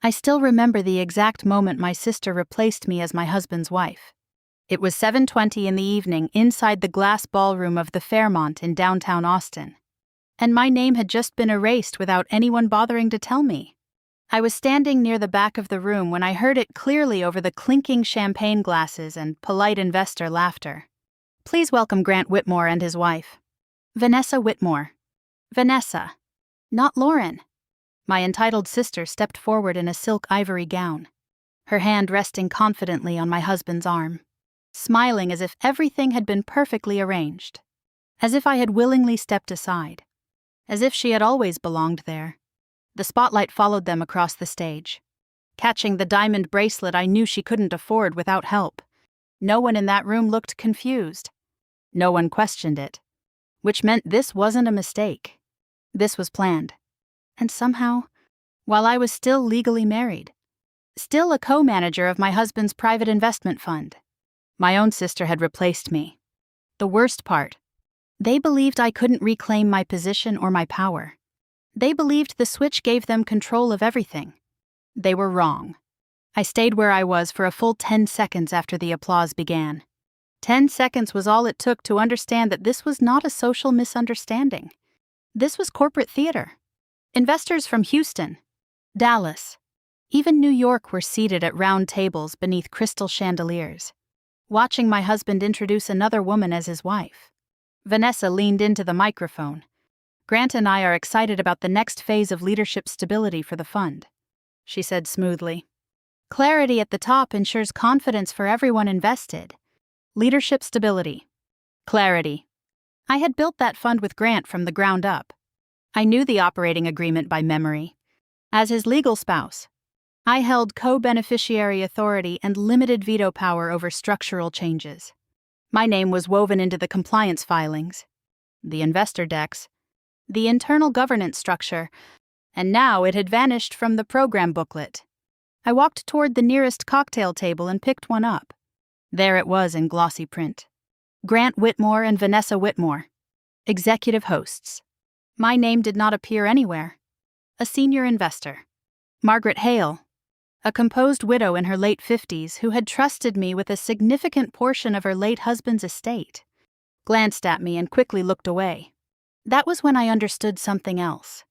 I still remember the exact moment my sister replaced me as my husband's wife. It was 7:20 in the evening inside the glass ballroom of the Fairmont in downtown Austin. And my name had just been erased without anyone bothering to tell me. I was standing near the back of the room when I heard it clearly over the clinking champagne glasses and polite investor laughter. Please welcome Grant Whitmore and his wife. Vanessa Whitmore. Vanessa. Not Lauren. My entitled sister stepped forward in a silk ivory gown, her hand resting confidently on my husband's arm, smiling as if everything had been perfectly arranged, as if I had willingly stepped aside, as if she had always belonged there. The spotlight followed them across the stage, catching the diamond bracelet I knew she couldn't afford without help. No one in that room looked confused. No one questioned it, which meant this wasn't a mistake. This was planned. And somehow, while I was still legally married, still a co-manager of my husband's private investment fund, my own sister had replaced me. The worst part, they believed I couldn't reclaim my position or my power. They believed the switch gave them control of everything. They were wrong. I stayed where I was for a full 10 seconds after the applause began. 10 seconds was all it took to understand that this was not a social misunderstanding. This was corporate theater. Investors from Houston, Dallas, even New York were seated at round tables beneath crystal chandeliers, watching my husband introduce another woman as his wife. Vanessa leaned into the microphone. Grant and I are excited about the next phase of leadership stability for the fund, she said smoothly. Clarity at the top ensures confidence for everyone invested. Leadership stability. Clarity. I had built that fund with Grant from the ground up. I knew the operating agreement by memory. As his legal spouse, I held co-beneficiary authority and limited veto power over structural changes. My name was woven into the compliance filings, the investor decks, the internal governance structure, and now it had vanished from the program booklet. I walked toward the nearest cocktail table and picked one up. There it was in glossy print. Grant Whitmore and Vanessa Whitmore, executive hosts. My name did not appear anywhere. A senior investor, Margaret Hale, a composed widow in her late 50s who had trusted me with a significant portion of her late husband's estate, glanced at me and quickly looked away. That was when I understood something else.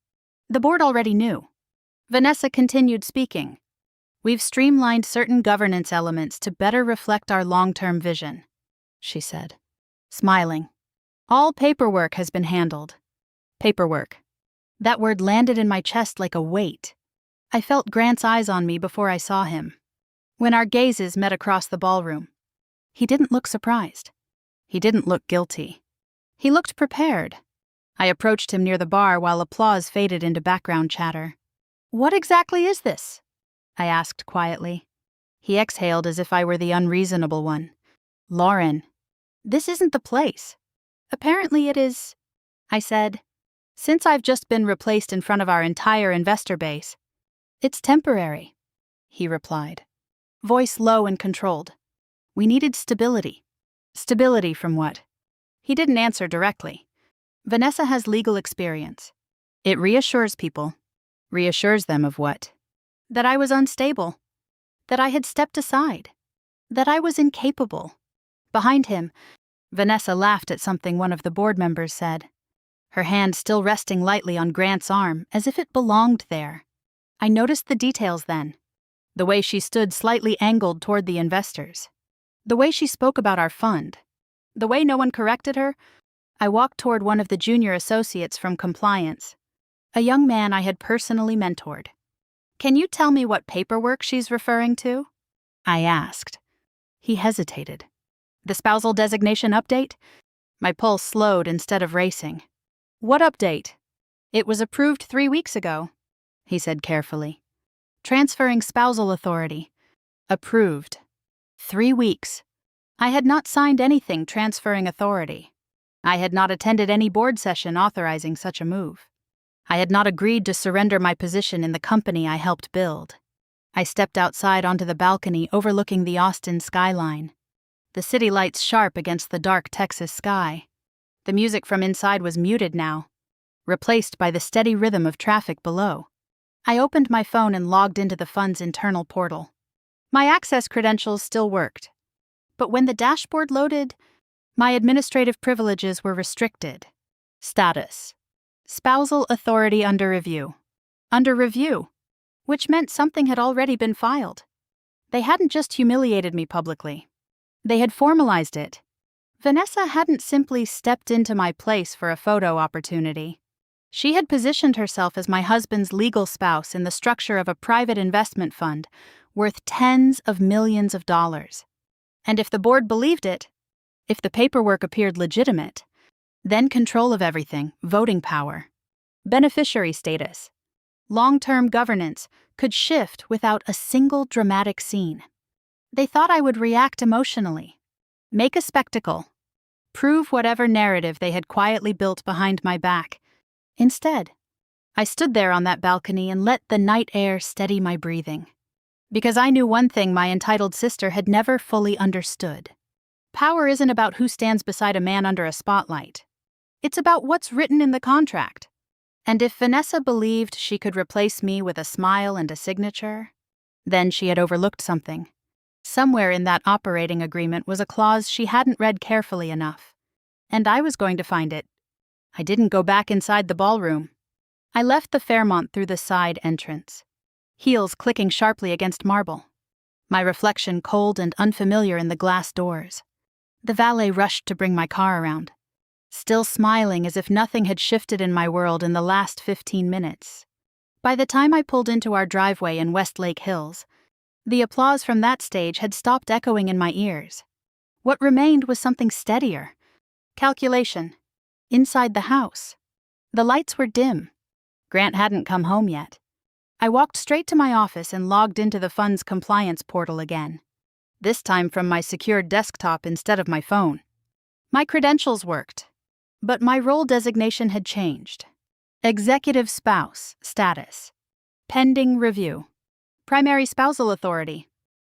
The board already knew. Vanessa continued speaking. We've streamlined certain governance elements to better reflect our long-term vision, she said, smiling. All paperwork has been handled. Paperwork. That word landed in my chest like a weight. I felt Grant's eyes on me before I saw him. When our gazes met across the ballroom, he didn't look surprised. He didn't look guilty. He looked prepared. I approached him near the bar while applause faded into background chatter. What exactly is this? I asked quietly. He exhaled as if I were the unreasonable one. Lauren, this isn't the place. Apparently it is, I said. Since I've just been replaced in front of our entire investor base. It's temporary, he replied, voice low and controlled. We needed stability. Stability from what? He didn't answer directly. Vanessa has legal experience. It reassures people. Reassures them of what? That I was unstable. That I had stepped aside. That I was incapable. Behind him, Vanessa laughed at something one of the board members said, her hand still resting lightly on Grant's arm as if it belonged there. I noticed the details then. The way she stood slightly angled toward the investors. The way she spoke about our fund. The way no one corrected her. I walked toward one of the junior associates from compliance, a young man I had personally mentored. Can you tell me what paperwork she's referring to? I asked. He hesitated. The spousal designation update? My pulse slowed instead of racing. What update? It was approved 3 weeks ago, he said carefully. Transferring spousal authority. Approved. 3 weeks. I had not signed anything transferring authority. I had not attended any board session authorizing such a move. I had not agreed to surrender my position in the company I helped build. I stepped outside onto the balcony overlooking the Austin skyline, the city lights sharp against the dark Texas sky. The music from inside was muted now, replaced by the steady rhythm of traffic below. I opened my phone and logged into the fund's internal portal. My access credentials still worked. But when the dashboard loaded, my administrative privileges were restricted. Status: Spousal authority under review. Under review, which meant something had already been filed. They hadn't just humiliated me publicly. They had formalized it. Vanessa hadn't simply stepped into my place for a photo opportunity. She had positioned herself as my husband's legal spouse in the structure of a private investment fund worth tens of millions of dollars. And if the board believed it, if the paperwork appeared legitimate, then control of everything, voting power, beneficiary status, long-term governance could shift without a single dramatic scene. They thought I would react emotionally, make a spectacle, prove whatever narrative they had quietly built behind my back. Instead, I stood there on that balcony and let the night air steady my breathing. Because I knew one thing my entitled sister had never fully understood. Power isn't about who stands beside a man under a spotlight. It's about what's written in the contract. And if Vanessa believed she could replace me with a smile and a signature, then she had overlooked something. Somewhere in that operating agreement was a clause she hadn't read carefully enough. And I was going to find it. I didn't go back inside the ballroom. I left the Fairmont through the side entrance, heels clicking sharply against marble, my reflection cold and unfamiliar in the glass doors. The valet rushed to bring my car around, still smiling as if nothing had shifted in my world in the last 15 minutes. By the time I pulled into our driveway in Westlake Hills, the applause from that stage had stopped echoing in my ears. What remained was something steadier. Calculation. Inside the house. The lights were dim. Grant hadn't come home yet. I walked straight to my office and logged into the fund's compliance portal again. This time from my secured desktop instead of my phone. My credentials worked, but my role designation had changed. Executive spouse status. Pending review. Primary spousal authority.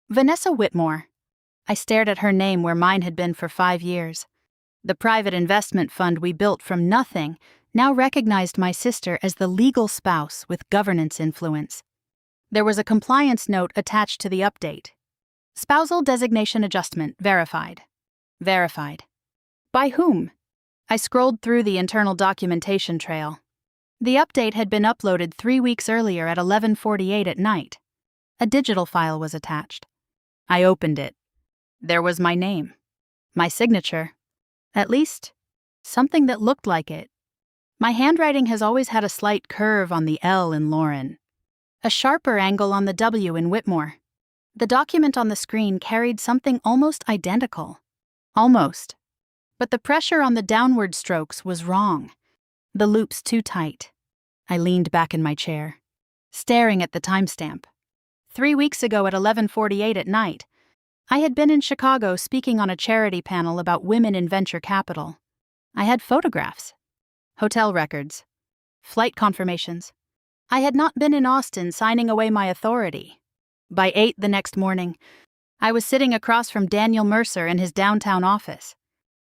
Vanessa Whitmore. I stared at her name where mine had been for 5 years. The private investment fund we built from nothing now recognized my sister as the legal spouse with governance influence. There was a compliance note attached to the update. Spousal designation adjustment verified. Verified. By whom? I scrolled through the internal documentation trail. The update had been uploaded 3 weeks earlier at 11:48 at night. A digital file was attached. I opened it. There was my name. My signature. At least, something that looked like it. My handwriting has always had a slight curve on the L in Lauren, a sharper angle on the W in Whitmore. The document on the screen carried something almost identical. Almost. But the pressure on the downward strokes was wrong. The loops too tight. I leaned back in my chair, staring at the timestamp. 3 weeks ago at 11:48 at night, I had been in Chicago speaking on a charity panel about women in venture capital. I had photographs, hotel records, flight confirmations. I had not been in Austin signing away my authority. By 8 the next morning, I was sitting across from Daniel Mercer in his downtown office.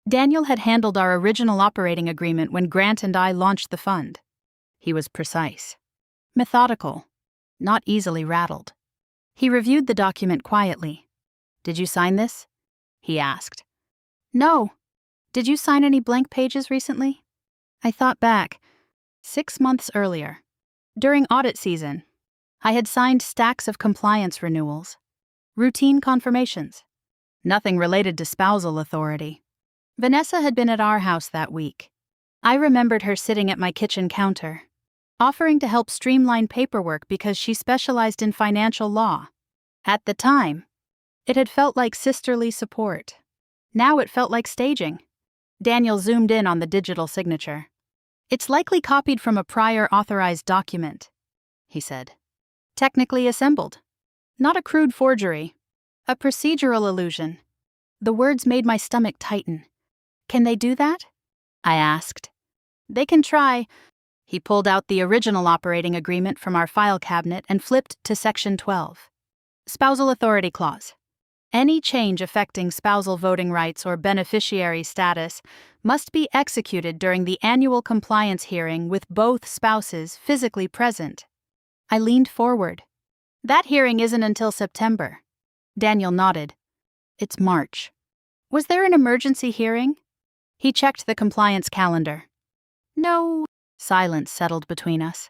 Daniel had handled our original operating agreement when Grant and I launched the fund. He was precise, methodical, not easily rattled. He reviewed the document quietly. "Did you sign this?" he asked. "No. Did you sign any blank pages recently?" I thought back. 6 months earlier, during audit season, I had signed stacks of compliance renewals, routine confirmations, nothing related to spousal authority. Vanessa had been at our house that week. I remembered her sitting at my kitchen counter, offering to help streamline paperwork because she specialized in financial law. At the time, it had felt like sisterly support. Now it felt like staging. Daniel zoomed in on the digital signature. "It's likely copied from a prior authorized document," he said. "Technically assembled. Not a crude forgery. A procedural illusion." The words made my stomach tighten. "Can they do that?" I asked. "They can try." He pulled out the original operating agreement from our file cabinet and flipped to Section 12. Spousal Authority Clause. Any change affecting spousal voting rights or beneficiary status must be executed during the annual compliance hearing with both spouses physically present. I leaned forward. That hearing isn't until September. Daniel nodded. It's March. Was there an emergency hearing? He checked the compliance calendar. No. Silence settled between us.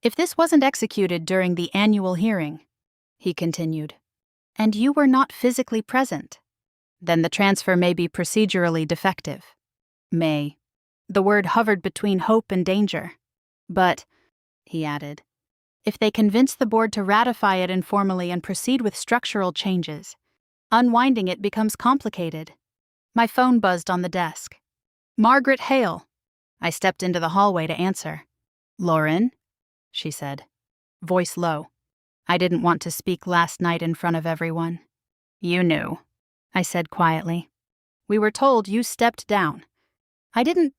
If this wasn't executed during the annual hearing, he continued, and you were not physically present, then the transfer may be procedurally defective. May. The word hovered between hope and danger. But, he added, if they convince the board to ratify it informally and proceed with structural changes, unwinding it becomes complicated. My phone buzzed on the desk. Margaret Hale. I stepped into the hallway to answer. Lauren? She said, voice low. I didn't want to speak last night in front of everyone. You knew, I said quietly. We were told you stepped down. I didn't.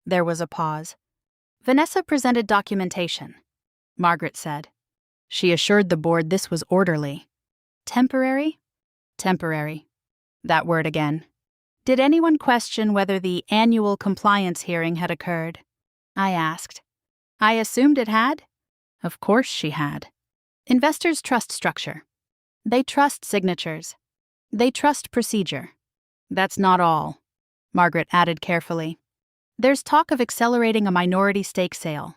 There was a pause. Vanessa presented documentation, Margaret said. She assured the board this was orderly. Temporary? Temporary. That word again. Did anyone question whether the annual compliance hearing had occurred? I asked. I assumed it had. Of course she had. Investors trust structure. They trust signatures. They trust procedure. That's not all, Margaret added carefully. There's talk of accelerating a minority stake sale.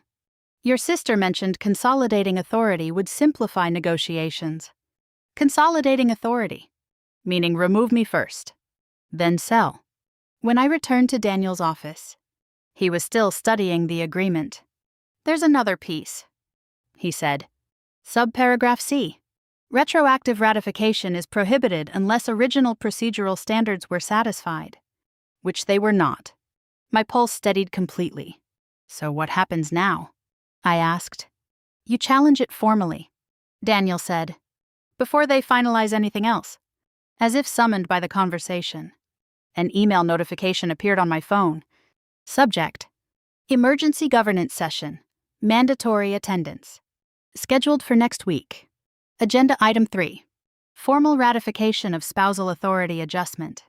Your sister mentioned consolidating authority would simplify negotiations. Consolidating authority, meaning remove me first, then sell. When I returned to Daniel's office, he was still studying the agreement. There's another piece, he said. Subparagraph C. Retroactive ratification is prohibited unless original procedural standards were satisfied, which they were not. My pulse steadied completely. So what happens now? I asked. You challenge it formally, Daniel said, before they finalize anything else. As if summoned by the conversation, an email notification appeared on my phone. Subject: Emergency Governance Session. Mandatory attendance. Scheduled for next week. Agenda Item 3. Formal ratification of spousal authority adjustment.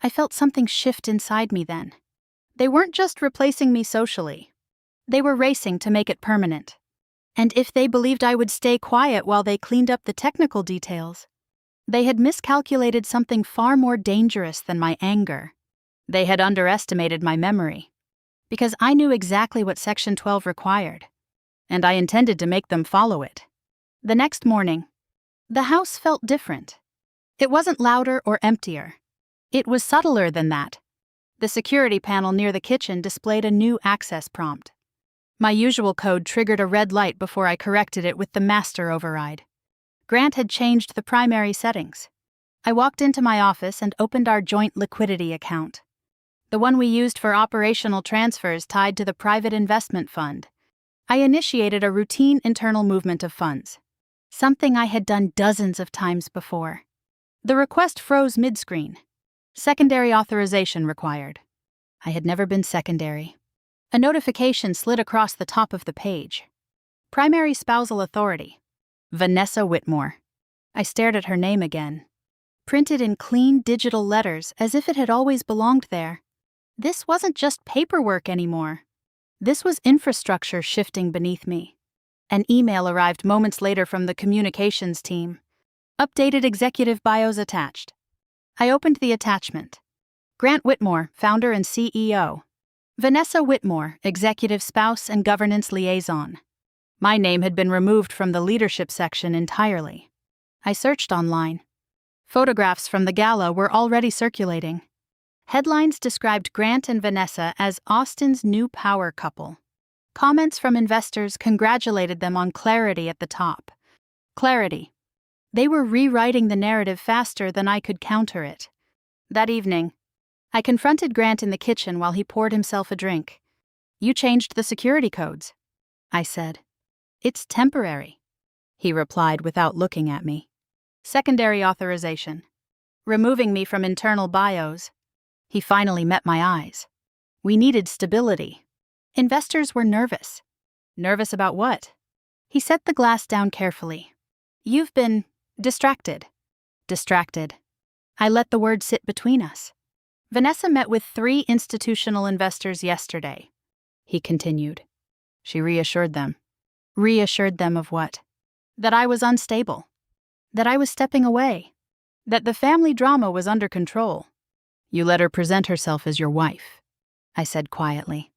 I felt something shift inside me then. They weren't just replacing me socially. They were racing to make it permanent. And if they believed I would stay quiet while they cleaned up the technical details, they had miscalculated something far more dangerous than my anger. They had underestimated my memory. Because I knew exactly what Section 12 required, and I intended to make them follow it. The next morning, the house felt different. It wasn't louder or emptier. It was subtler than that. The security panel near the kitchen displayed a new access prompt. My usual code triggered a red light before I corrected it with the master override. Grant had changed the primary settings. I walked into my office and opened our joint liquidity account, the one we used for operational transfers tied to the private investment fund. I initiated a routine internal movement of funds, something I had done dozens of times before. The request froze mid-screen. Secondary authorization required. I had never been secondary. A notification slid across the top of the page. Primary spousal authority. Vanessa Whitmore. I stared at her name again. Printed in clean digital letters as if it had always belonged there. This wasn't just paperwork anymore. This was infrastructure shifting beneath me. An email arrived moments later from the communications team. Updated executive bios attached. I opened the attachment. Grant Whitmore, founder and CEO. Vanessa Whitmore, executive spouse and governance liaison. My name had been removed from the leadership section entirely. I searched online. Photographs from the gala were already circulating. Headlines described Grant and Vanessa as Austin's new power couple. Comments from investors congratulated them on clarity at the top. Clarity. They were rewriting the narrative faster than I could counter it. That evening, I confronted Grant in the kitchen while he poured himself a drink. You changed the security codes, I said. It's temporary, he replied without looking at me. Secondary authorization. Removing me from internal bios. He finally met my eyes. We needed stability. Investors were nervous. Nervous about what? He set the glass down carefully. You've been distracted. Distracted. I let the word sit between us. Vanessa met with 3 institutional investors yesterday, he continued. She reassured them. Reassured them of what? That I was unstable. That I was stepping away. That the family drama was under control. You let her present herself as your wife, I said quietly.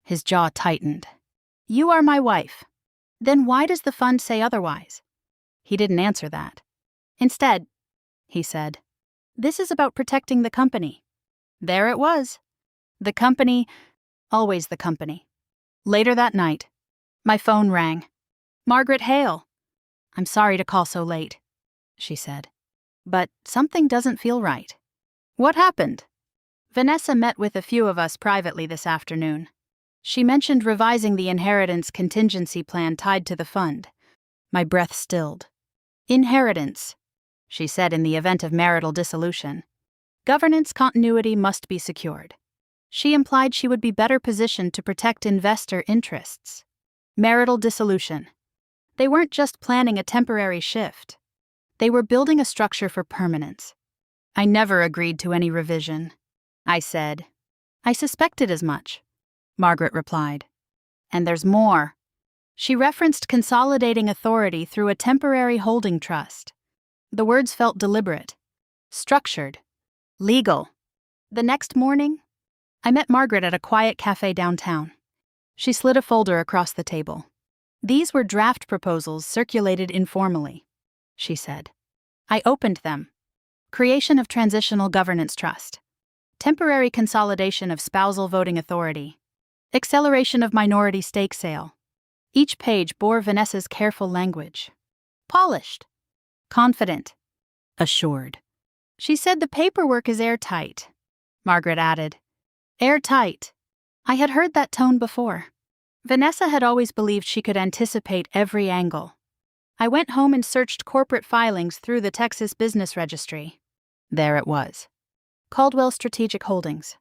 His jaw tightened. You are my wife. Then why does the fund say otherwise? He didn't answer that. Instead, he said, this is about protecting the company. There it was. The company, always the company. Later that night, my phone rang. Margaret Hale. I'm sorry to call so late, she said. But something doesn't feel right. What happened? Vanessa met with a few of us privately this afternoon. She mentioned revising the inheritance contingency plan tied to the fund. My breath stilled. Inheritance, she said, in the event of marital dissolution. Governance continuity must be secured. She implied she would be better positioned to protect investor interests. Marital dissolution. They weren't just planning a temporary shift. They were building a structure for permanence. I never agreed to any revision, I said. I suspected as much, Margaret replied. And there's more. She referenced consolidating authority through a temporary holding trust. The words felt deliberate, structured, legal. The next morning, I met Margaret at a quiet cafe downtown. She slid a folder across the table. These were draft proposals circulated informally, she said. I opened them. Creation of Transitional Governance Trust. Temporary consolidation of spousal voting authority. Acceleration of minority stake sale. Each page bore Vanessa's careful language. Polished. Confident. Assured. She said the paperwork is airtight. Margaret added. Airtight. I had heard that tone before. Vanessa had always believed she could anticipate every angle. I went home and searched corporate filings through the Texas Business Registry. There it was. Caldwell Strategic Holdings.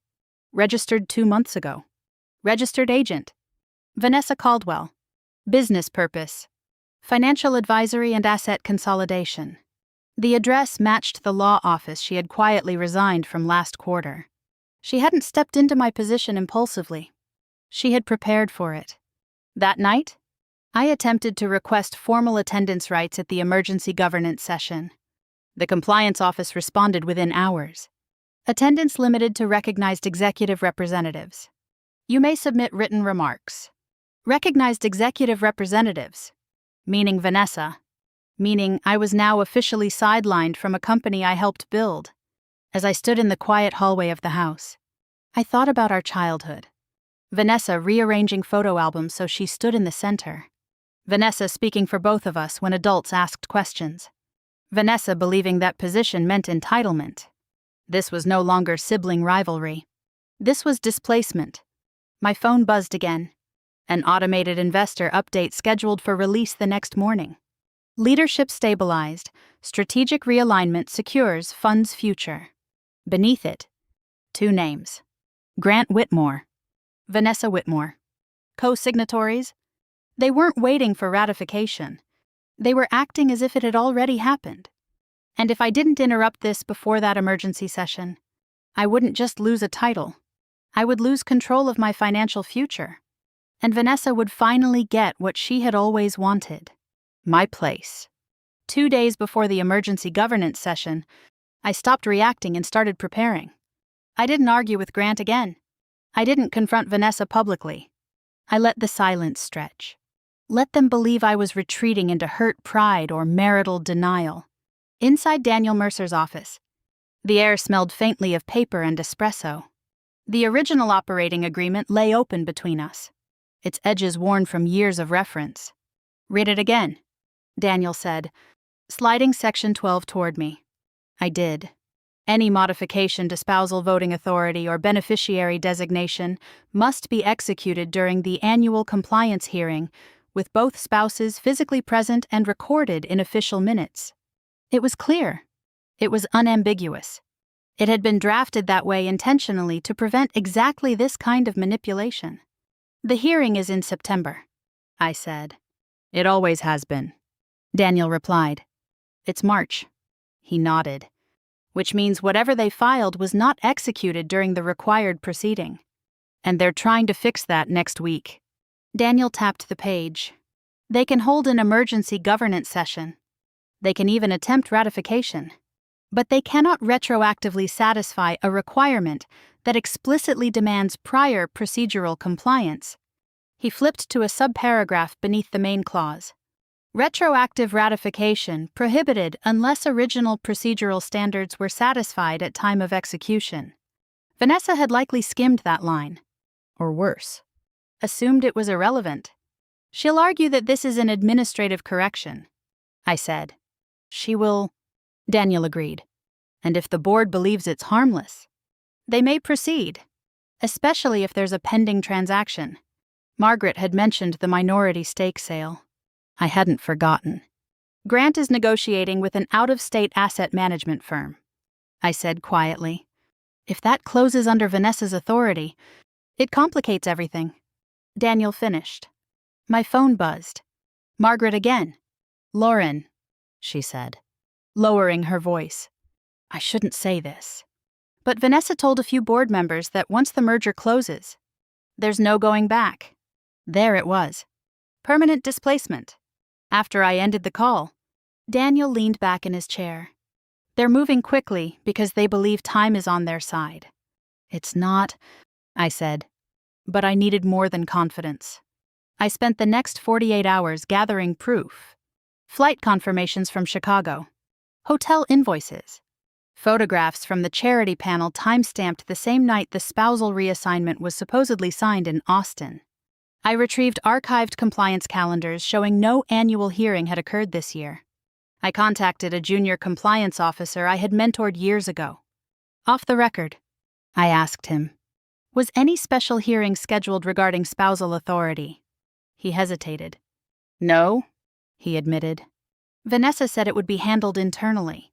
Registered 2 months ago. Registered agent. Vanessa Caldwell. Business purpose. Financial advisory and asset consolidation. The address matched the law office she had quietly resigned from last quarter. She hadn't stepped into my position impulsively. She had prepared for it. That night, I attempted to request formal attendance rights at the emergency governance session. The compliance office responded within hours. Attendance limited to recognized executive representatives. You may submit written remarks. Recognized executive representatives, meaning Vanessa, meaning I was now officially sidelined from a company I helped build. As I stood in the quiet hallway of the house, I thought about our childhood. Vanessa rearranging photo albums so she stood in the center. Vanessa speaking for both of us when adults asked questions. Vanessa believing that position meant entitlement. This was no longer sibling rivalry. This was displacement. My phone buzzed again. An automated investor update scheduled for release the next morning. Leadership stabilized. Strategic realignment secures fund's future. Beneath it, 2 names. Grant Whitmore. Vanessa Whitmore. Co-signatories? They weren't waiting for ratification. They were acting as if it had already happened. And if I didn't interrupt this before that emergency session, I wouldn't just lose a title. I would lose control of my financial future. And Vanessa would finally get what she had always wanted. My place. 2 days before the emergency governance session, I stopped reacting and started preparing. I didn't argue with Grant again. I didn't confront Vanessa publicly. I let the silence stretch. Let them believe I was retreating into hurt pride or marital denial. Inside Daniel Mercer's office, the air smelled faintly of paper and espresso. The original operating agreement lay open between us, its edges worn from years of reference. Read it again, Daniel said, sliding Section 12 toward me. I did. Any modification to spousal voting authority or beneficiary designation must be executed during the annual compliance hearing, with both spouses physically present and recorded in official minutes. It was clear. It was unambiguous. It had been drafted that way intentionally to prevent exactly this kind of manipulation. The hearing is in September, I said. It always has been, Daniel replied. It's March. He nodded. Which means whatever they filed was not executed during the required proceeding. And they're trying to fix that next week. Daniel tapped the page. They can hold an emergency governance session. They can even attempt ratification. But they cannot retroactively satisfy a requirement that explicitly demands prior procedural compliance. He flipped to a subparagraph beneath the main clause. Retroactive ratification prohibited unless original procedural standards were satisfied at time of execution. Vanessa had likely skimmed that line. Or worse, assumed it was irrelevant. She'll argue that this is an administrative correction, I said. She will, Daniel agreed. And if the board believes it's harmless, they may proceed, especially if there's a pending transaction. Margaret had mentioned the minority stake sale. I hadn't forgotten. Grant is negotiating with an out-of-state asset management firm, I said quietly. If that closes under Vanessa's authority, it complicates everything. Daniel finished. My phone buzzed. Margaret again. Lauren, she said, lowering her voice. I shouldn't say this. But Vanessa told a few board members that once the merger closes, there's no going back. There it was. Permanent displacement. After I ended the call, Daniel leaned back in his chair. They're moving quickly because they believe time is on their side. It's not, I said. But I needed more than confidence. I spent the next 48 hours gathering proof. Flight confirmations from Chicago. Hotel invoices. Photographs from the charity panel time-stamped the same night the spousal reassignment was supposedly signed in Austin. I retrieved archived compliance calendars showing no annual hearing had occurred this year. I contacted a junior compliance officer I had mentored years ago. Off the record, I asked him, was any special hearing scheduled regarding spousal authority? He hesitated. No, he admitted. Vanessa said it would be handled internally.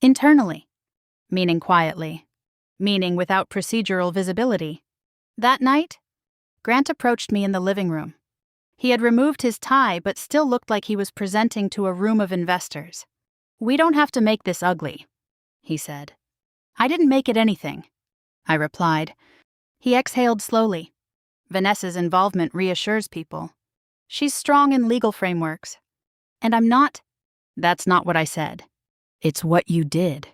Internally, meaning quietly, meaning without procedural visibility. That night, Grant approached me in the living room. He had removed his tie but still looked like he was presenting to a room of investors. We don't have to make this ugly, he said. I didn't make it anything, I replied. He exhaled slowly. Vanessa's involvement reassures people. She's strong in legal frameworks. And I'm not. That's not what I said. It's what you did.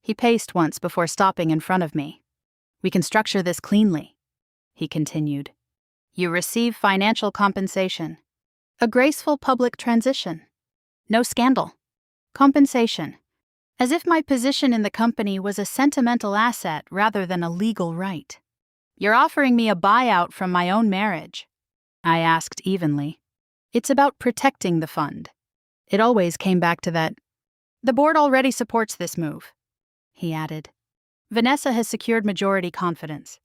He paced once before stopping in front of me. We can structure this cleanly, he continued. You receive financial compensation. A graceful public transition. No scandal. Compensation. As if my position in the company was a sentimental asset rather than a legal right. You're offering me a buyout from my own marriage, I asked evenly. It's about protecting the fund. It always came back to that. The board already supports this move, he added. Vanessa has secured majority confidence,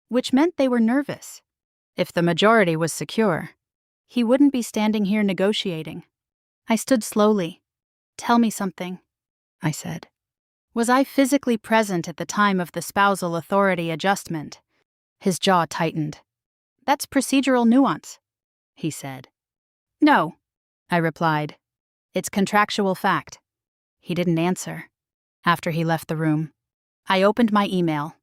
which meant they were nervous. If the majority was secure, he wouldn't be standing here negotiating. I stood slowly. Tell me something, I said. Was I physically present at the time of the spousal authority adjustment? His jaw tightened. That's procedural nuance, he said. No, I replied. It's contractual fact. He didn't answer. After he left the room, I opened my email.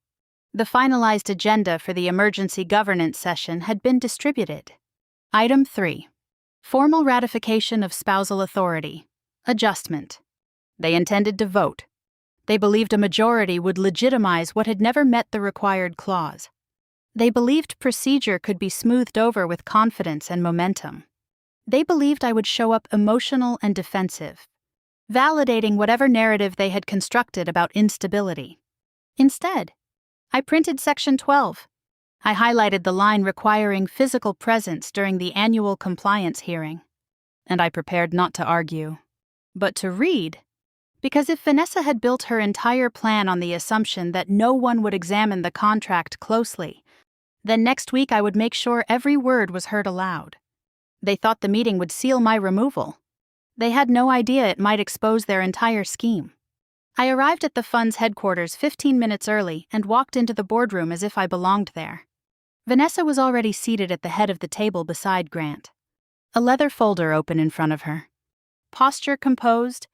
The finalized agenda for the emergency governance session had been distributed. Item 3. Formal ratification of spousal authority. Adjustment. They intended to vote. They believed a majority would legitimize what had never met the required clause. They believed procedure could be smoothed over with confidence and momentum. They believed I would show up emotional and defensive, validating whatever narrative they had constructed about instability. Instead, I printed Section 12. I highlighted the line requiring physical presence during the annual compliance hearing. And I prepared not to argue, but to read. Because if Vanessa had built her entire plan on the assumption that no one would examine the contract closely, then next week I would make sure every word was heard aloud. They thought the meeting would seal my removal. They had no idea it might expose their entire scheme. I arrived at the fund's headquarters 15 minutes early and walked into the boardroom as if I belonged there. Vanessa was already seated at the head of the table beside Grant, a leather folder open in front of her. Posture composed,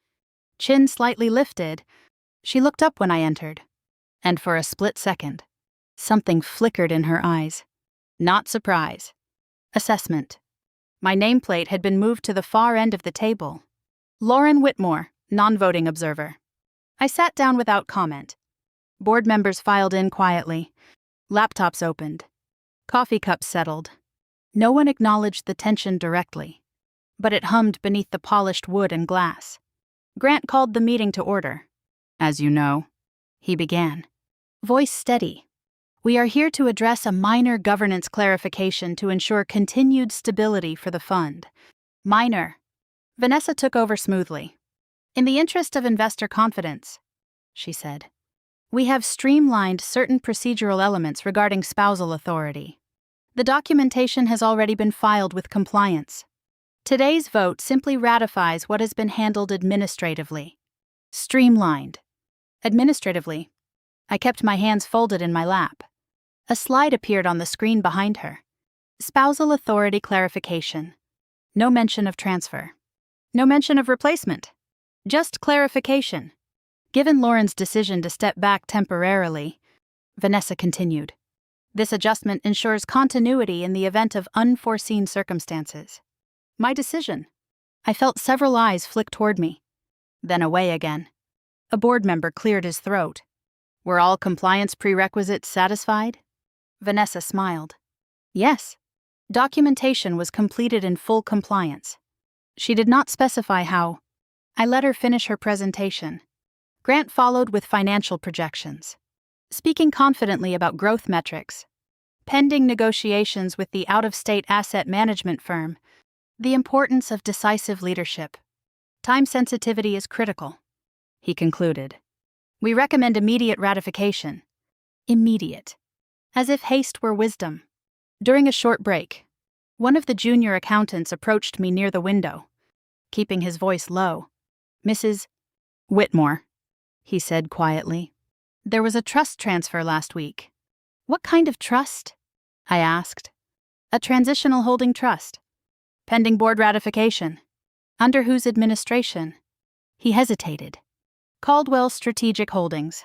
chin slightly lifted, she looked up when I entered, and for a split second, something flickered in her eyes. Not surprise. Assessment. My nameplate had been moved to the far end of the table. Lauren Whitmore, non-voting observer. I sat down without comment. Board members filed in quietly. Laptops opened. Coffee cups settled. No one acknowledged the tension directly, but it hummed beneath the polished wood and glass. Grant called the meeting to order. As you know, he began. Voice steady. We are here to address a minor governance clarification to ensure continued stability for the fund. Minor. Vanessa took over smoothly. In the interest of investor confidence, she said, we have streamlined certain procedural elements regarding spousal authority. The documentation has already been filed with compliance. Today's vote simply ratifies what has been handled administratively. Streamlined. Administratively. I kept my hands folded in my lap. A slide appeared on the screen behind her. Spousal authority clarification. No mention of transfer. No mention of replacement. Just clarification. Given Lauren's decision to step back temporarily, Vanessa continued, this adjustment ensures continuity in the event of unforeseen circumstances. My decision. I felt several eyes flick toward me, then away again. A board member cleared his throat. Were all compliance prerequisites satisfied? Vanessa smiled. Yes. Documentation was completed in full compliance. She did not specify how. I let her finish her presentation. Grant followed with financial projections, speaking confidently about growth metrics, pending negotiations with the out-of-state asset management firm, the importance of decisive leadership. Time sensitivity is critical, he concluded. We recommend immediate ratification. Immediate. As if haste were wisdom. During a short break, one of the junior accountants approached me near the window, keeping his voice low. Mrs. Whitmore, he said quietly. There was a trust transfer last week. What kind of trust? I asked. A transitional holding trust. Pending board ratification. Under whose administration? He hesitated. Caldwell Strategic Holdings.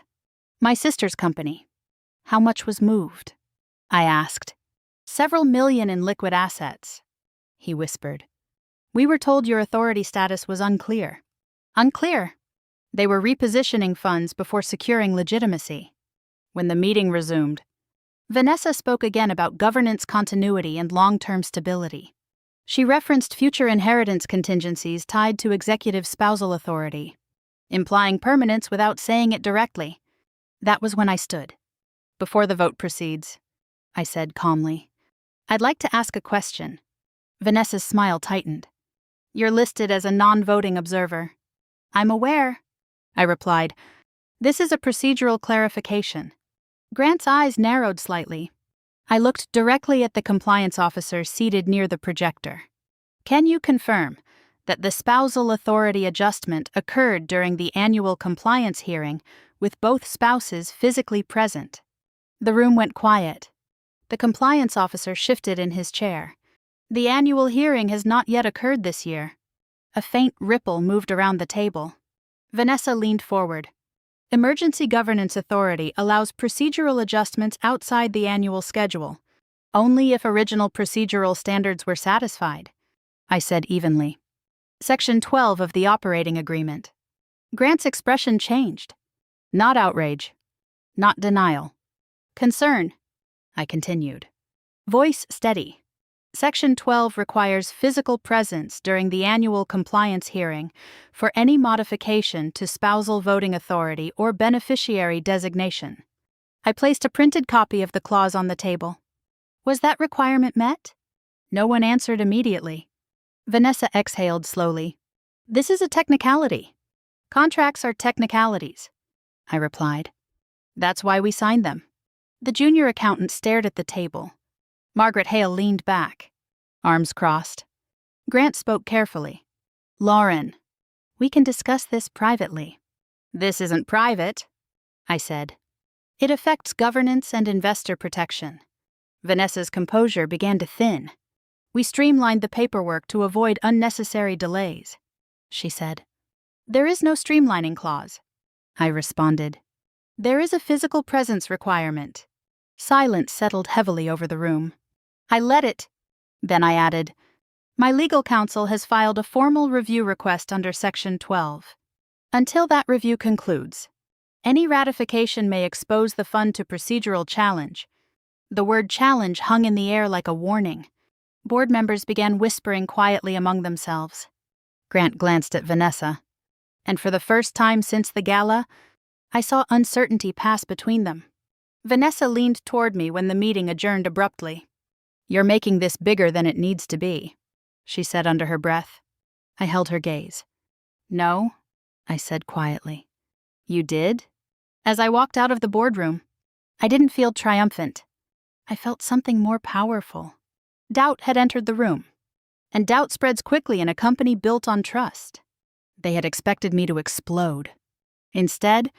My sister's company. How much was moved? I asked. Several million in liquid assets, he whispered. We were told your authority status was unclear. Unclear. They were repositioning funds before securing legitimacy. When the meeting resumed, Vanessa spoke again about governance continuity and long-term stability. She referenced future inheritance contingencies tied to executive spousal authority, implying permanence without saying it directly. That was when I stood. Before the vote proceeds, I said calmly, I'd like to ask a question. Vanessa's smile tightened. You're listed as a non-voting observer. I'm aware, I replied. This is a procedural clarification. Grant's eyes narrowed slightly. I looked directly at the compliance officer seated near the projector. Can you confirm that the spousal authority adjustment occurred during the annual compliance hearing with both spouses physically present? The room went quiet. The compliance officer shifted in his chair. The annual hearing has not yet occurred this year. A faint ripple moved around the table. Vanessa leaned forward. Emergency Governance Authority allows procedural adjustments outside the annual schedule, only if original procedural standards were satisfied, I said evenly. Section 12 of the operating agreement. Grant's expression changed. Not outrage. Not denial. Concern, I continued. Voice steady. Section 12 requires physical presence during the annual compliance hearing for any modification to spousal voting authority or beneficiary designation. I placed a printed copy of the clause on the table. Was that requirement met? No one answered immediately. Vanessa exhaled slowly. This is a technicality. Contracts are technicalities, I replied. That's why we signed them. The junior accountant stared at the table. Margaret Hale leaned back, arms crossed. Grant spoke carefully. Lauren, we can discuss this privately. This isn't private, I said. It affects governance and investor protection. Vanessa's composure began to thin. We streamlined the paperwork to avoid unnecessary delays, she said. There is no streamlining clause, I responded. There is a physical presence requirement. Silence settled heavily over the room. I let it. Then I added, My legal counsel has filed a formal review request under Section 12. Until that review concludes, any ratification may expose the fund to procedural challenge. The word challenge hung in the air like a warning. Board members began whispering quietly among themselves. Grant glanced at Vanessa, and for the first time since the gala, I saw uncertainty pass between them. Vanessa leaned toward me when the meeting adjourned abruptly. "You're making this bigger than it needs to be," she said under her breath. I held her gaze. "No," I said quietly. "You did?" As I walked out of the boardroom, I didn't feel triumphant. I felt something more powerful. Doubt had entered the room, and doubt spreads quickly in a company built on trust. They had expected me to explode. Instead,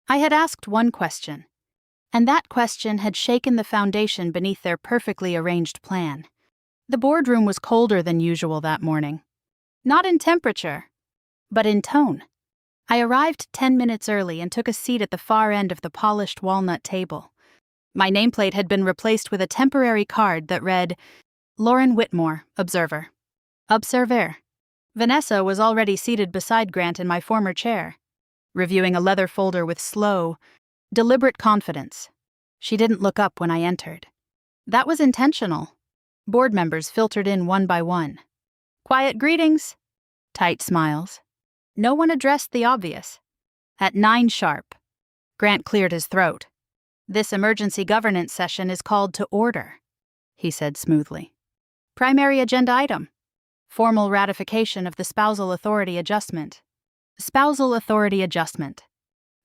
I had asked one question, and that question had shaken the foundation beneath their perfectly arranged plan. The boardroom was colder than usual that morning. Not in temperature, but in tone. I arrived 10 minutes early and took a seat at the far end of the polished walnut table. My nameplate had been replaced with a temporary card that read, "Lauren Whitmore, Observer." Observer. Vanessa was already seated beside Grant in my former chair, reviewing a leather folder with slow, deliberate confidence. She didn't look up when I entered. That was intentional. Board members filtered in one by one. Quiet greetings. Tight smiles. No one addressed the obvious. At 9 sharp, Grant cleared his throat. "This emergency governance session is called to order," he said smoothly. "Primary agenda item: formal ratification of the spousal authority adjustment." Spousal authority adjustment.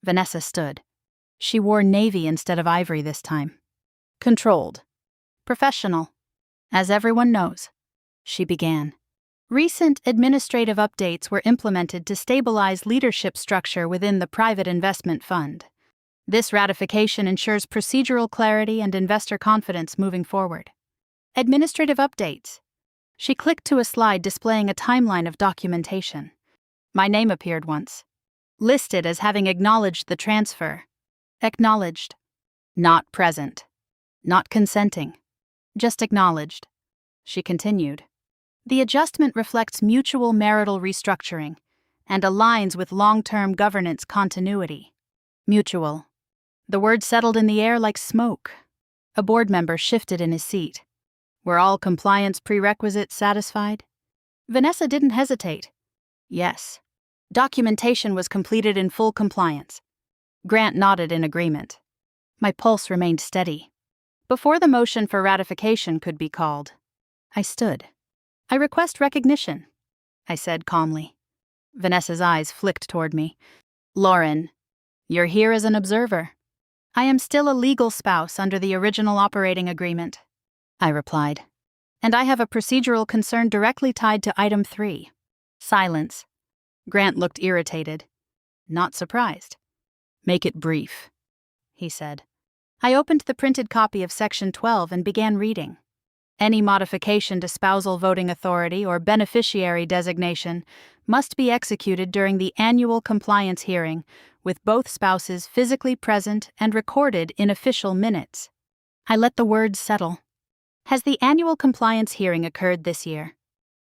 Vanessa stood. She wore navy instead of ivory this time. Controlled. Professional. "As everyone knows," she began, "recent administrative updates were implemented to stabilize leadership structure within the private investment fund. This ratification ensures procedural clarity and investor confidence moving forward." Administrative updates. She clicked to a slide displaying a timeline of documentation. My name appeared once. Listed as having acknowledged the transfer. Acknowledged. Not present. Not consenting. Just acknowledged. She continued. "The adjustment reflects mutual marital restructuring and aligns with long-term governance continuity." Mutual. The word settled in the air like smoke. A board member shifted in his seat. Were all compliance prerequisites satisfied? Vanessa didn't hesitate. Yes. Documentation was completed in full compliance. Grant nodded in agreement. My pulse remained steady. Before the motion for ratification could be called, I stood. "I request recognition," I said calmly. Vanessa's eyes flicked toward me. "Lauren, you're here as an observer." "I am still a legal spouse under the original operating agreement," I replied. "And I have a procedural concern directly tied to item 3. Silence. Grant looked irritated. Not surprised. "Make it brief," he said. I opened the printed copy of Section 12 and began reading. "Any modification to spousal voting authority or beneficiary designation must be executed during the annual compliance hearing, with both spouses physically present and recorded in official minutes." I let the words settle. "Has the annual compliance hearing occurred this year?"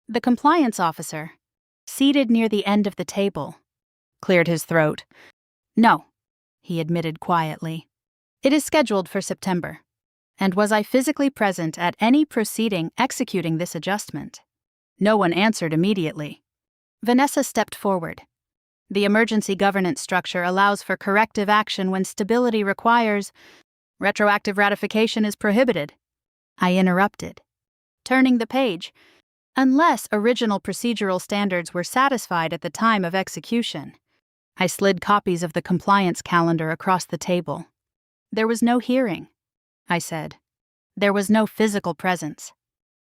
The compliance officer, seated near the end of the table, cleared his throat. "No," he admitted quietly. "It is scheduled for September." And was I physically present at any proceeding executing this adjustment? No one answered immediately. Vanessa stepped forward. "The emergency governance structure allows for corrective action when stability requires. Retroactive ratification is prohibited." I interrupted, turning the page. "Unless original procedural standards were satisfied at the time of execution." I slid copies of the compliance calendar across the table. "There was no hearing," I said. "There was no physical presence.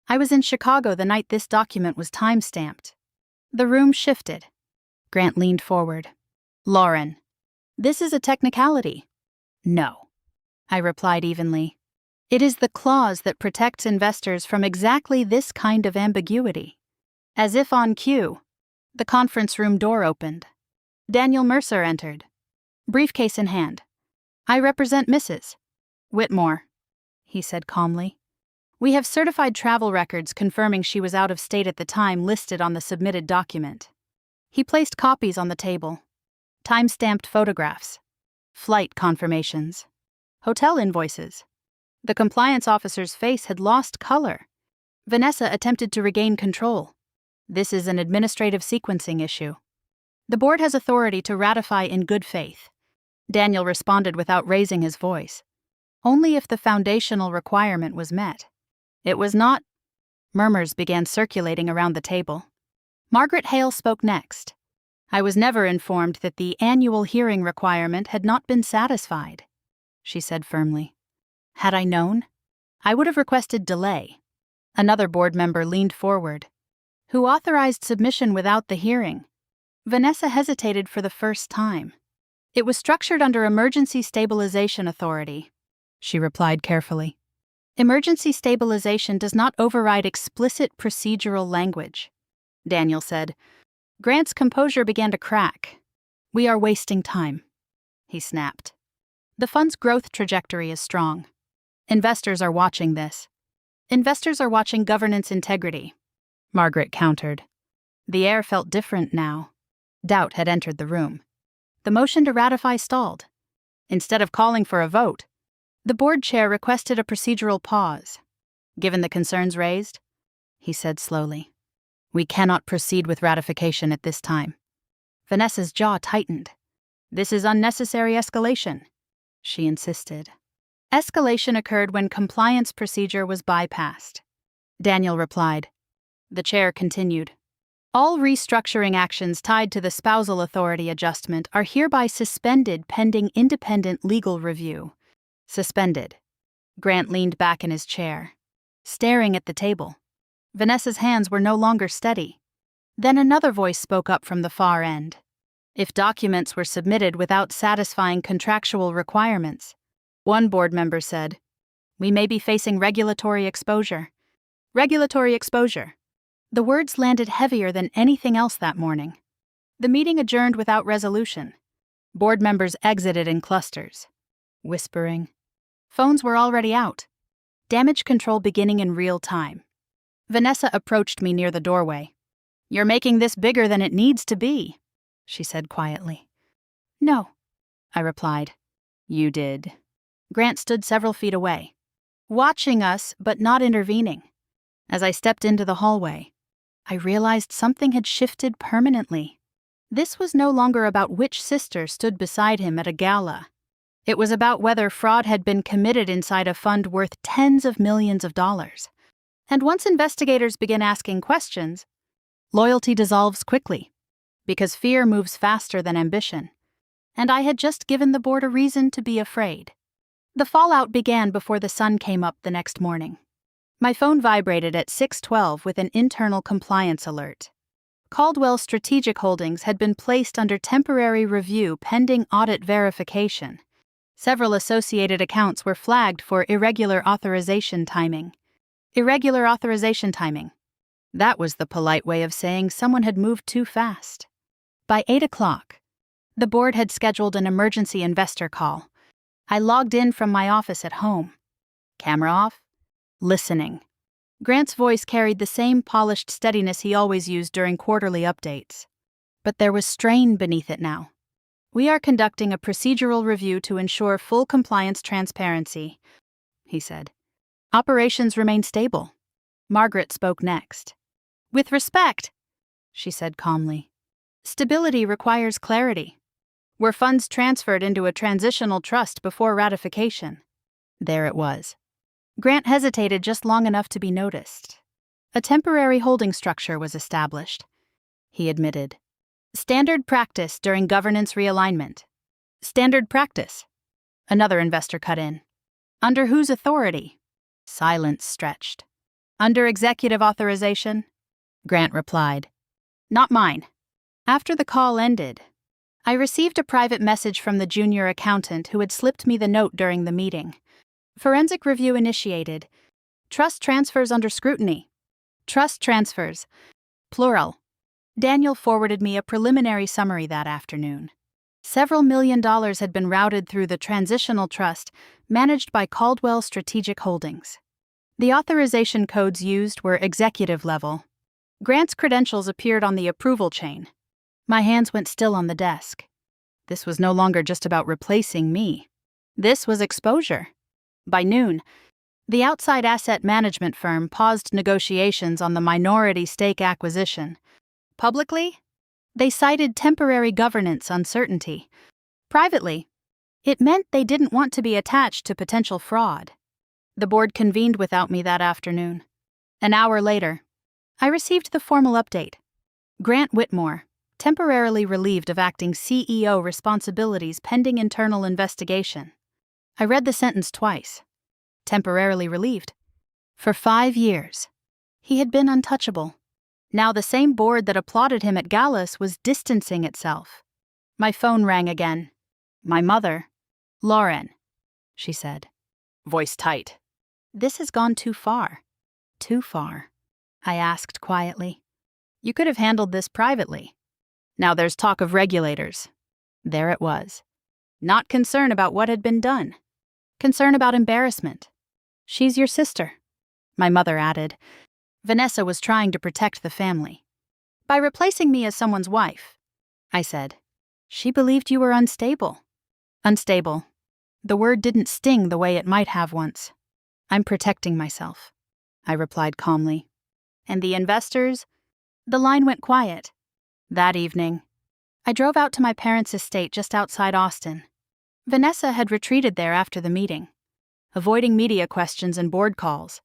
I was in Chicago the night this document was time-stamped." The room shifted. Grant leaned forward. "Lauren, this is a technicality." "No," I replied evenly. "It is the clause that protects investors from exactly this kind of ambiguity." As if on cue, the conference room door opened. Daniel Mercer entered, briefcase in hand. "I represent Mrs. Whitmore," he said calmly. We have certified travel records confirming she was out of state at the time listed on the submitted document. He placed copies on the table. Time-stamped photographs. Flight confirmations. Hotel invoices. The compliance officer's face had lost color. Vanessa attempted to regain control. This is an administrative sequencing issue. The board has authority to ratify in good faith. Daniel responded without raising his voice. Only if the foundational requirement was met. It was not. Murmurs began circulating around the table. Margaret Hale spoke next. I was never informed that the annual hearing requirement had not been satisfied, she said firmly. Had I known, I would have requested delay. Another board member leaned forward. Who authorized submission without the hearing? Vanessa hesitated for the first time. It was structured under Emergency Stabilization Authority, she replied carefully. Emergency stabilization does not override explicit procedural language, Daniel said. Grant's composure began to crack. We are wasting time, he snapped. The fund's growth trajectory is strong. Investors are watching this. Investors are watching governance integrity, Margaret countered. The air felt different now. Doubt had entered the room. The motion to ratify stalled. Instead of calling for a vote, the board chair requested a procedural pause. Given the concerns raised, he said slowly, we cannot proceed with ratification at this time. Vanessa's jaw tightened. This is unnecessary escalation, she insisted. Escalation occurred when compliance procedure was bypassed. Daniel replied. The chair continued. All restructuring actions tied to the spousal authority adjustment are hereby suspended pending independent legal review. Suspended. Grant leaned back in his chair, staring at the table. Vanessa's hands were no longer steady. Then another voice spoke up from the far end. If documents were submitted without satisfying contractual requirements, one board member said, we may be facing regulatory exposure. Regulatory exposure. The words landed heavier than anything else that morning. The meeting adjourned without resolution. Board members exited in clusters, whispering. Phones were already out. Damage control beginning in real time. Vanessa approached me near the doorway. You're making this bigger than it needs to be, she said quietly. No, I replied. You did. Grant stood several feet away, watching us but not intervening. As I stepped into the hallway, I realized something had shifted permanently. This was no longer about which sister stood beside him at a gala. It was about whether fraud had been committed inside a fund worth tens of millions of dollars. And once investigators began asking questions, loyalty dissolves quickly, because fear moves faster than ambition. And I had just given the board a reason to be afraid. The fallout began before the sun came up the next morning. My phone vibrated at 6:12 with an internal compliance alert. Caldwell Strategic Holdings had been placed under temporary review pending audit verification. Several associated accounts were flagged for irregular authorization timing. Irregular authorization timing. That was the polite way of saying someone had moved too fast. By 8 o'clock, the board had scheduled an emergency investor call. I logged in from my office at home. Camera off. Listening. Grant's voice carried the same polished steadiness he always used during quarterly updates. But there was strain beneath it now. We are conducting a procedural review to ensure full compliance transparency, he said. Operations remain stable. Margaret spoke next. With respect, she said calmly. Stability requires clarity. Were funds transferred into a transitional trust before ratification? There it was. Grant hesitated just long enough to be noticed. A temporary holding structure was established, he admitted. Standard practice during governance realignment. Standard practice. Another investor cut in. Under whose authority? Silence stretched. Under executive authorization? Grant replied. Not mine. After the call ended, I received a private message from the junior accountant who had slipped me the note during the meeting. Forensic review initiated. Trust transfers under scrutiny. Trust transfers. Plural. Daniel forwarded me a preliminary summary that afternoon. Several $1 million had been routed through the transitional trust managed by Caldwell Strategic Holdings. The authorization codes used were executive level. Grant's credentials appeared on the approval chain. My hands went still on the desk. This was no longer just about replacing me. This was exposure. By noon, the outside asset management firm paused negotiations on the minority stake acquisition. Publicly, they cited temporary governance uncertainty. Privately, it meant they didn't want to be attached to potential fraud. The board convened without me that afternoon. An hour later, I received the formal update. Grant Whitmore, temporarily relieved of acting CEO responsibilities pending internal investigation. I read the sentence twice. Temporarily relieved. For 5 years, he had been untouchable. Now the same board that applauded him at Gallus was distancing itself. My phone rang again. My mother. "Lauren," she said, voice tight. "This has gone too far." "Too far?" I asked quietly. "You could have handled this privately. Now there's talk of regulators." There it was. Not concern about what had been done. Concern about embarrassment. "She's your sister," my mother added. Vanessa was trying to protect the family. "By replacing me as someone's wife," I said. "She believed you were unstable." Unstable. The word didn't sting the way it might have once. "I'm protecting myself," I replied calmly. "And the investors?" The line went quiet. That evening, I drove out to my parents' estate just outside Austin. Vanessa had retreated there after the meeting, avoiding media questions and board calls.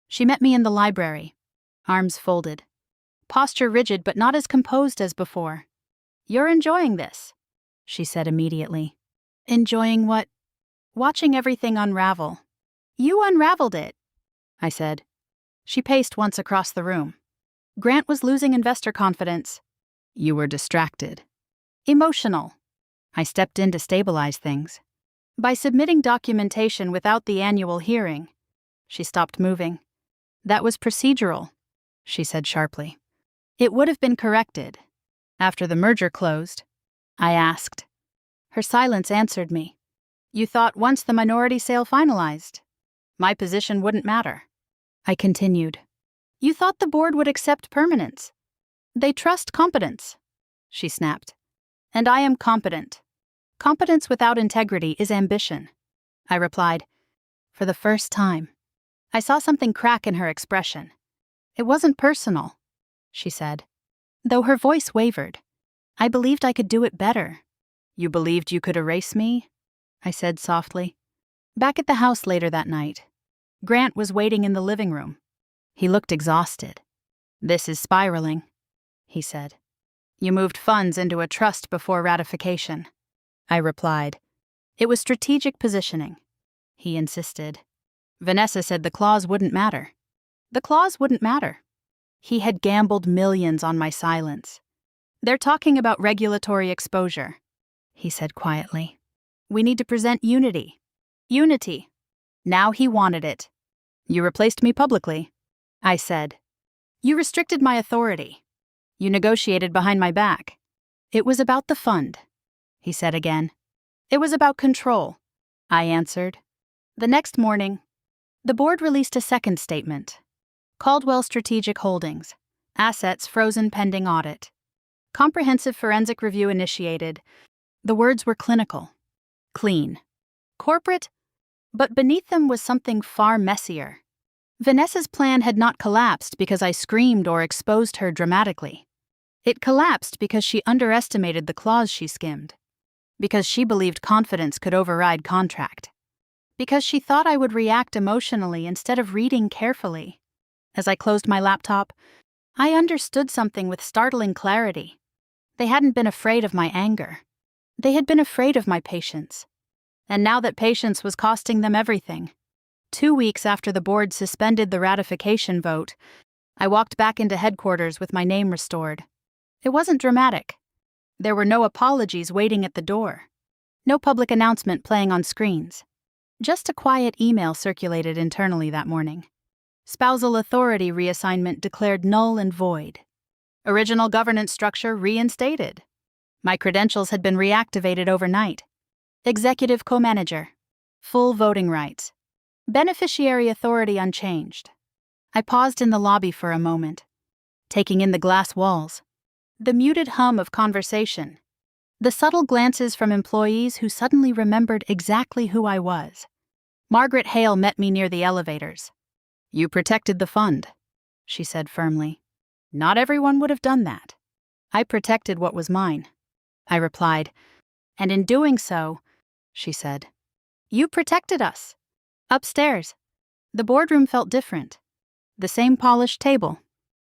She met me in the library, arms folded, posture rigid but not as composed as before. "You're enjoying this," she said immediately. "Enjoying what?" "Watching everything unravel." "You unraveled it," I said. She paced once across the room. "Grant was losing investor confidence." "You were distracted." "Emotional." I stepped in to stabilize things. "By submitting documentation without the annual hearing." She stopped moving. "That was procedural," she said sharply. "It would have been corrected." "After the merger closed?" I asked. Her silence answered me. "You thought once the minority sale finalized, my position wouldn't matter." I continued. "You thought the board would accept permanence. They trust competence," she snapped. "And I am competent. Competence without integrity is ambition," I replied. For the first time, I saw something crack in her expression. "It wasn't personal," she said, though her voice wavered. "I believed I could do it better." "You believed you could erase me?" I said softly. Back at the house later that night, Grant was waiting in the living room. He looked exhausted. "This is spiraling," he said. "You moved funds into a trust before ratification," I replied. "It was strategic positioning," he insisted. "Vanessa said the clause wouldn't matter." "The clause wouldn't matter." He had gambled millions on my silence. "They're talking about regulatory exposure," he said quietly. "We need to present unity." Unity. Now he wanted it. "You replaced me publicly," I said. "You restricted my authority. You negotiated behind my back." "It was about the fund," he said again. "It was about control," I answered. The next morning, the board released a second statement. Caldwell Strategic Holdings. Assets frozen pending audit. Comprehensive forensic review initiated. The words were clinical. Clean. Corporate, but beneath them was something far messier. Vanessa's plan had not collapsed because I screamed or exposed her dramatically. It collapsed because she underestimated the clause she skimmed. Because she believed confidence could override contract. Because she thought I would react emotionally instead of reading carefully. As I closed my laptop, I understood something with startling clarity. They hadn't been afraid of my anger. They had been afraid of my patience. And now that patience was costing them everything. 2 weeks after the board suspended the ratification vote, I walked back into headquarters with my name restored. It wasn't dramatic. There were no apologies waiting at the door. No public announcement playing on screens. Just a quiet email circulated internally that morning. Spousal authority reassignment declared null and void. Original governance structure reinstated. My credentials had been reactivated overnight. Executive co-manager. Full voting rights. Beneficiary authority unchanged. I paused in the lobby for a moment, taking in the glass walls, the muted hum of conversation, the subtle glances from employees who suddenly remembered exactly who I was. Margaret Hale met me near the elevators. "You protected the fund," she said firmly. "Not everyone would have done that." "I protected what was mine," I replied. "And in doing so," she said, "you protected us." Upstairs, the boardroom felt different. The same polished table,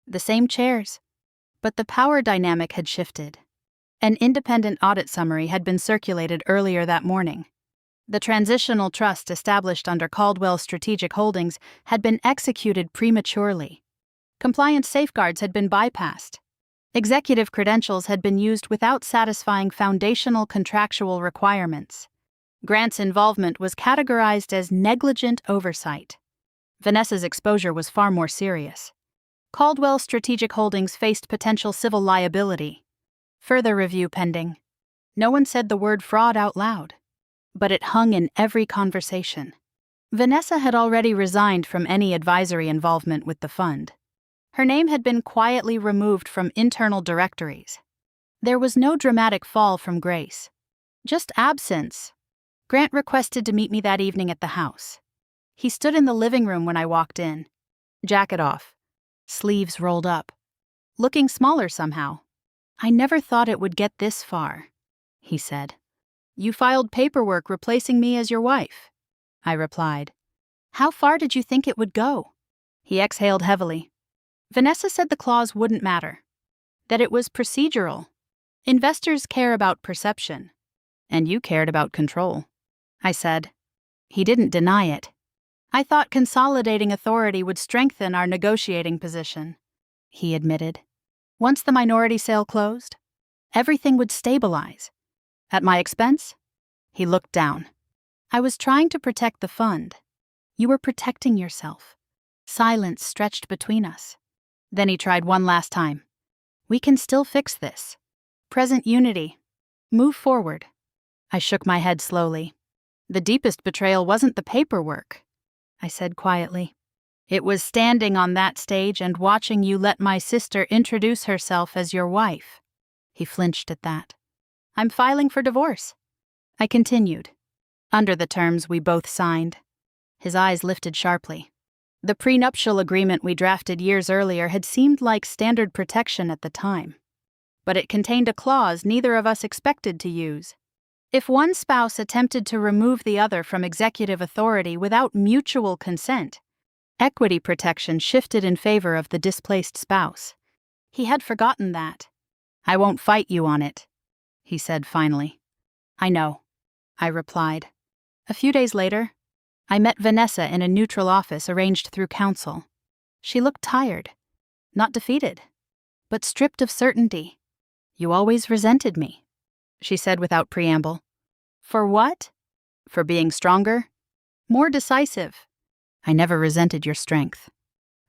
the same chairs, but the power dynamic had shifted. An independent audit summary had been circulated earlier that morning. The transitional trust established under Caldwell Strategic Holdings had been executed prematurely. Compliance safeguards had been bypassed. Executive credentials had been used without satisfying foundational contractual requirements. Grant's involvement was categorized as negligent oversight. Vanessa's exposure was far more serious. Caldwell Strategic Holdings faced potential civil liability. Further review pending. No one said the word fraud out loud, but it hung in every conversation. Vanessa had already resigned from any advisory involvement with the fund. Her name had been quietly removed from internal directories. There was no dramatic fall from grace, just absence. Grant requested to meet me that evening at the house. He stood in the living room when I walked in, jacket off, sleeves rolled up, looking smaller somehow. "I never thought it would get this far," he said. "You filed paperwork replacing me as your wife," I replied. "How far did you think it would go?" He exhaled heavily. "Vanessa said the clause wouldn't matter, that it was procedural. Investors care about perception, and you cared about control," I said. He didn't deny it. "I thought consolidating authority would strengthen our negotiating position," he admitted. "Once the minority sale closed, everything would stabilize. At my expense?" He looked down. "I was trying to protect the fund. You were protecting yourself." Silence stretched between us. Then he tried one last time. "We can still fix this. Present unity. Move forward." I shook my head slowly. "The deepest betrayal wasn't the paperwork," I said quietly. "It was standing on that stage and watching you let my sister introduce herself as your wife." He flinched at that. "I'm filing for divorce," I continued, "under the terms we both signed." His eyes lifted sharply. The prenuptial agreement we drafted years earlier had seemed like standard protection at the time, but it contained a clause neither of us expected to use. If one spouse attempted to remove the other from executive authority without mutual consent, equity protection shifted in favor of the displaced spouse. He had forgotten that. "I won't fight you on it," he said finally. "I know," I replied. A few days later, I met Vanessa in a neutral office arranged through counsel. She looked tired, not defeated, but stripped of certainty. "You always resented me," she said without preamble. "For what?" "For being stronger, more decisive." "I never resented your strength,"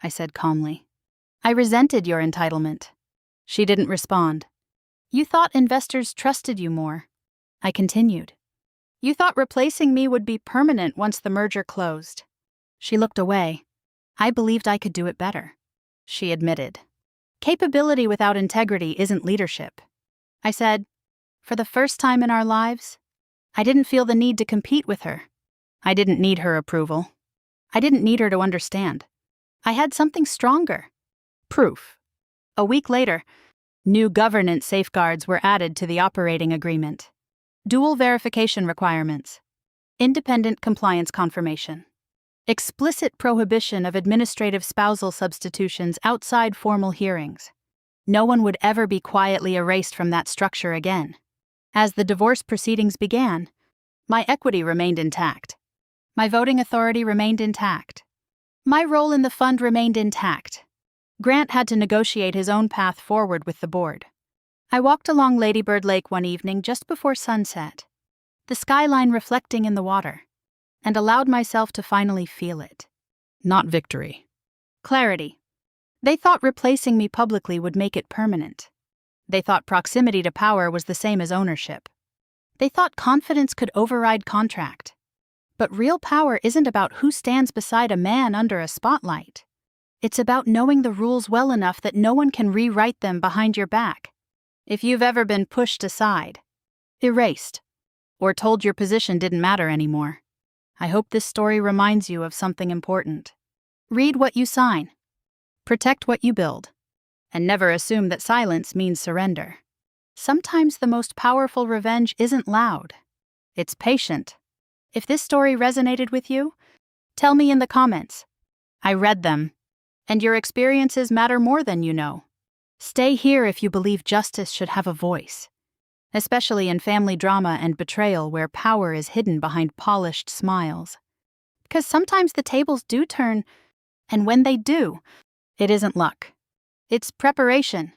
I said calmly. "I resented your entitlement." She didn't respond. "You thought investors trusted you more," I continued. "You thought replacing me would be permanent once the merger closed." She looked away. "I believed I could do it better," she admitted. "Capability without integrity isn't leadership." I said, "For the first time in our lives, I didn't feel the need to compete with her. I didn't need her approval. I didn't need her to understand. I had something stronger. Proof." A week later, new governance safeguards were added to the operating agreement. Dual verification requirements, independent compliance confirmation, explicit prohibition of administrative spousal substitutions outside formal hearings. No one would ever be quietly erased from that structure again. As the divorce proceedings began, my equity remained intact. My voting authority remained intact. My role in the fund remained intact. Grant had to negotiate his own path forward with the board. I walked along Ladybird Lake one evening just before sunset, the skyline reflecting in the water, and allowed myself to finally feel it. Not victory. Clarity. They thought replacing me publicly would make it permanent. They thought proximity to power was the same as ownership. They thought confidence could override contract. But real power isn't about who stands beside a man under a spotlight. It's about knowing the rules well enough that no one can rewrite them behind your back. If you've ever been pushed aside, erased, or told your position didn't matter anymore, I hope this story reminds you of something important. Read what you sign. Protect what you build. And never assume that silence means surrender. Sometimes the most powerful revenge isn't loud. It's patient. If this story resonated with you, tell me in the comments. I read them. And your experiences matter more than you know. Stay here if you believe justice should have a voice. Especially in family drama and betrayal where power is hidden behind polished smiles. Because sometimes the tables do turn, and when they do, it isn't luck. It's preparation.